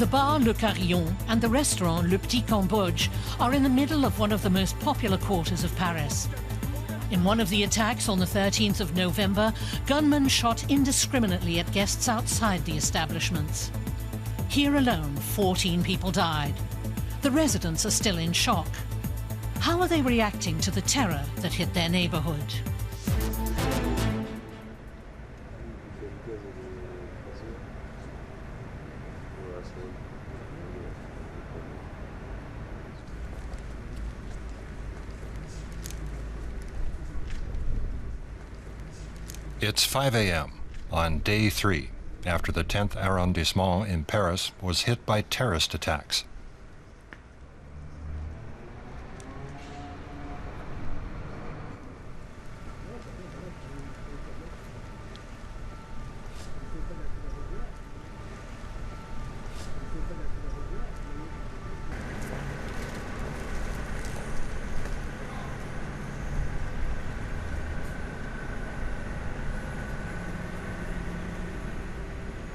The bar Le Carillon and the restaurant Le Petit Cambodge are in the middle of one of the most popular quarters of Paris. In one of the attacks on the 13th of November, gunmen shot indiscriminately at guests outside the establishments. Here alone, 14 people died. The residents are still in shock. How are they reacting to the terror that hit their neighborhood? It's 5 a.m. on day 3 after the 10th arrondissement in Paris was hit by terrorist attacks.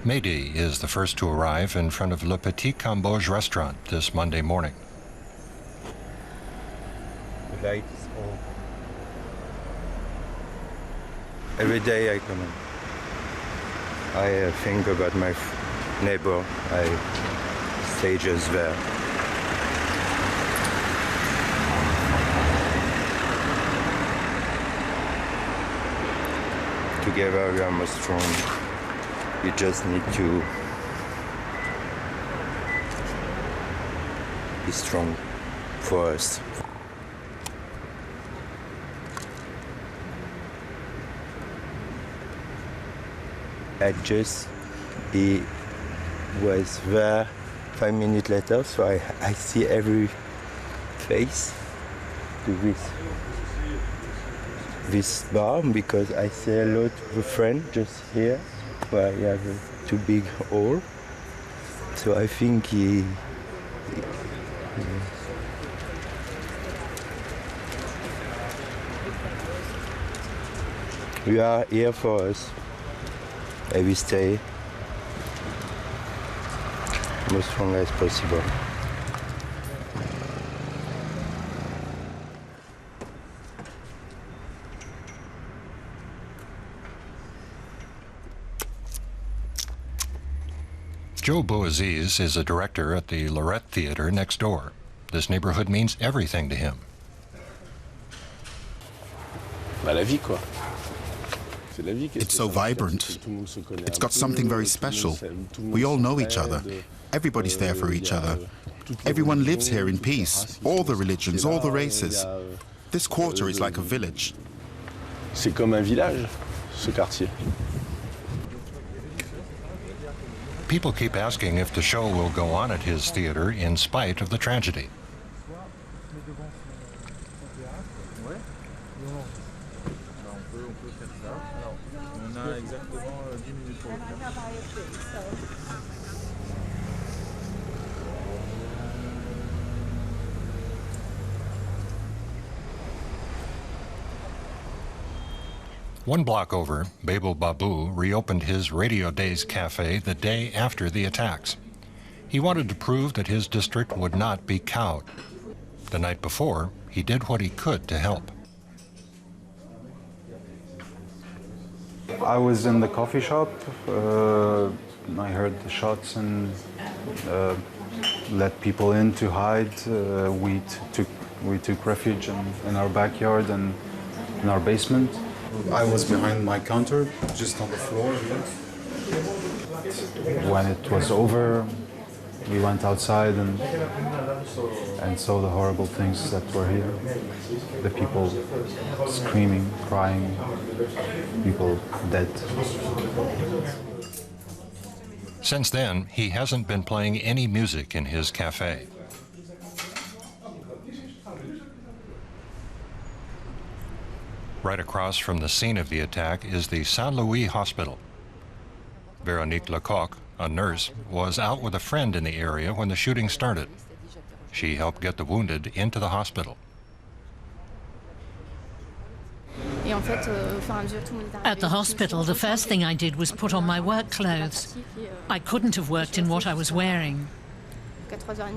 Mehdi is the first to arrive in front of Le Petit Cambodge restaurant this Monday morning. The light is on. Every day I come in. I think about my neighbor. I stay just there. Together we are more strong. You just need to be strong for us. He was there 5 minutes later, so I see every face to this bar because I see a lot of friends just here. Where he has a too big hole, so I think we are here for us, and we stay as strong as possible. Joe Boaziz is a director at the Lorette Theater next door. This neighborhood means everything to him. It's so vibrant. It's got something very special. We all know each other. Everybody's there for each other. Everyone lives here in peace. All the religions, all the races. This quarter is like a village. C'est comme un village, ce quartier. People keep asking if the show will go on at his theater in spite of the tragedy. One block over, Babel Babu reopened his Radio Days cafe the day after the attacks. He wanted to prove that his district would not be cowed. The night before, he did what he could to help. I was in the coffee shop. I heard the shots and let people in to hide. We took refuge in our backyard and in our basement. I was behind my counter, just on the floor. When it was over, we went outside and saw the horrible things that were here. The people screaming, crying, people dead. Since then, he hasn't been playing any music in his cafe. Right across from the scene of the attack is the Saint-Louis Hospital. Veronique Lecoq, a nurse, was out with a friend in the area when the shooting started. She helped get the wounded into the hospital. At the hospital, the first thing I did was put on my work clothes. I couldn't have worked in what I was wearing.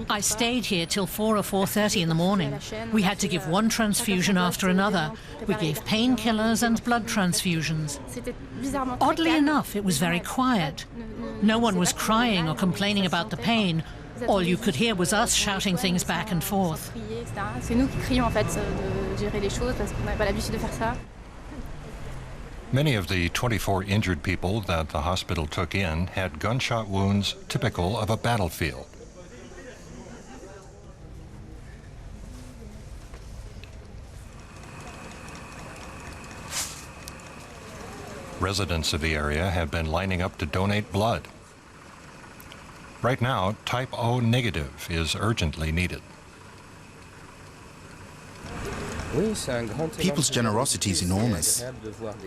I stayed here till 4 or 4:30 in the morning. We had to give one transfusion after another. We gave painkillers and blood transfusions. Oddly enough, it was very quiet. No one was crying or complaining about the pain. All you could hear was us shouting things back and forth. Many of the 24 injured people that the hospital took in had gunshot wounds typical of a battlefield. Residents of the area have been lining up to donate blood. Right now, type O negative is urgently needed. People's generosity is enormous.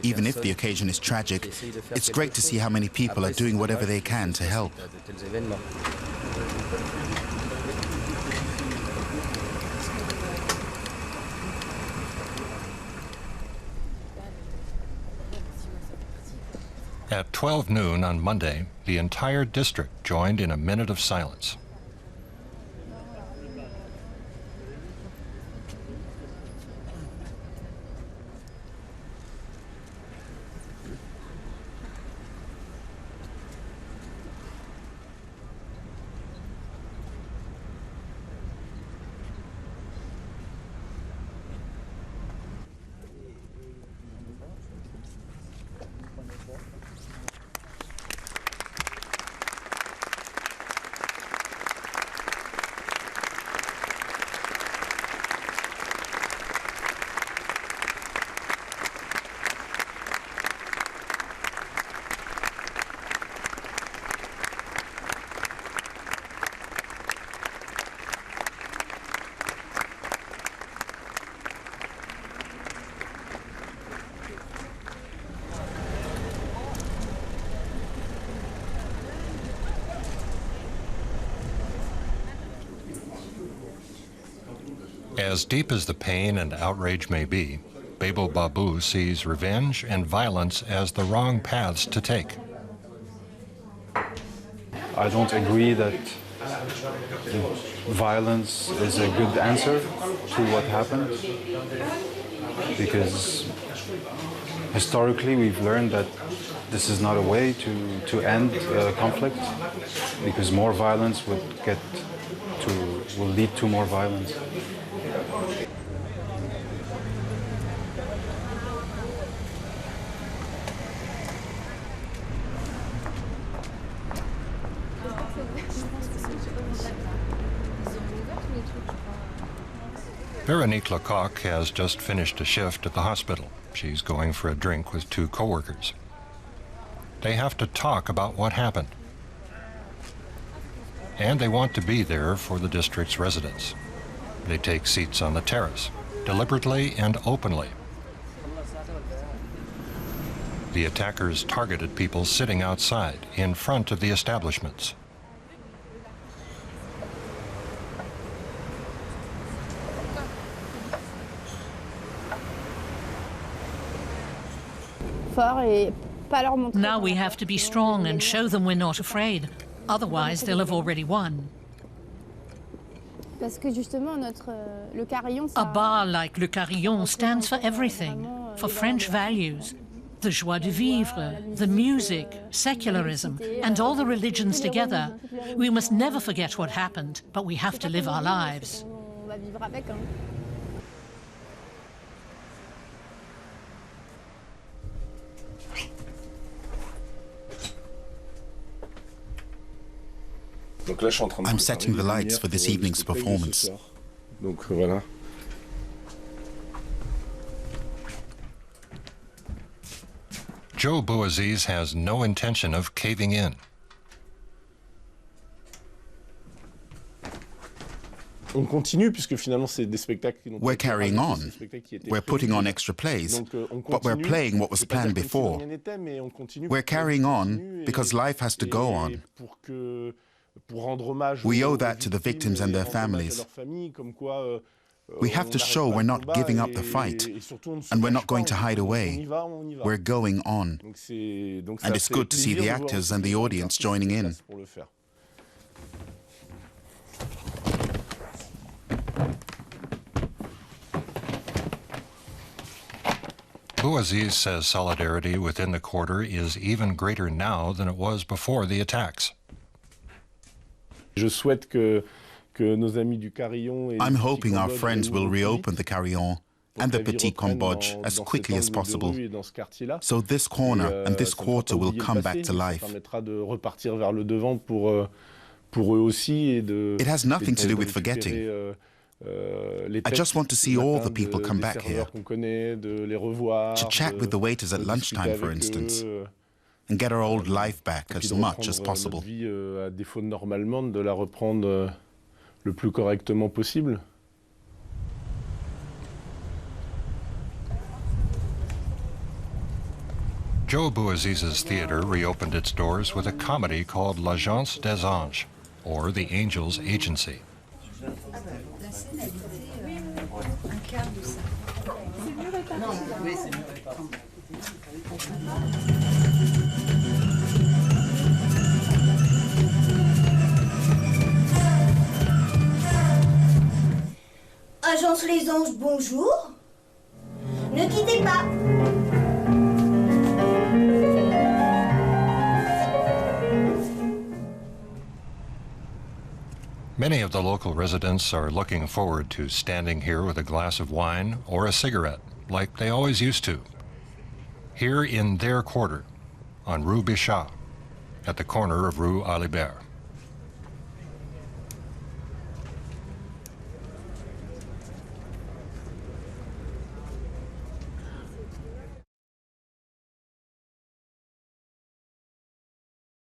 Even if the occasion is tragic, it's great to see how many people are doing whatever they can to help. At 12 noon on Monday, the entire district joined in a minute of silence. As deep as the pain and outrage may be, Babel Babu sees revenge and violence as the wrong paths to take. I don't agree that violence is a good answer to what happened, because historically we've learned that this is not a way to end conflict, because more violence will lead to more violence. Veronique Lecoq has just finished a shift at the hospital. She's going for a drink with 2 coworkers. They have to talk about what happened. And they want to be there for the district's residents. They take seats on the terrace, deliberately and openly. The attackers targeted people sitting outside, in front of the establishments. Now we have to be strong and show them we're not afraid. Otherwise, they'll have already won. A bar like Le Carillon stands for everything, for French values. The joie de vivre, the music, secularism, and all the religions together. We must never forget what happened, but we have to live our lives. I'm setting the lights for this evening's performance. Joe Bouaziz has no intention of caving in. We're carrying on. We're putting on extra plays, but we're playing what was planned before. We're carrying on because life has to go on. We owe that to the victims and their families. We have to show we're not giving up the fight, and we're not going to hide away. We're going on. And it's good to see the actors and the audience joining in. Bouaziz says solidarity within the quarter is even greater now than it was before the attacks. I'm hoping our friends will reopen the Carillon and the Petit Cambodge as quickly as possible, so this corner and this quarter will come back to life. It has nothing to do with forgetting. I just want to see all the people come back here, to chat with the waiters at lunchtime, for instance, and get our old life back as much as possible. Joe Bouaziz's theater reopened its doors with a comedy called L'Agence des Anges, or The Angels Agency. Agence Les Anges, bonjour. Ne quittez pas. Many of the local residents are looking forward to standing here with a glass of wine or a cigarette, like they always used to. Here in their quarter, on Rue Bichat, at the corner of Rue Alibert.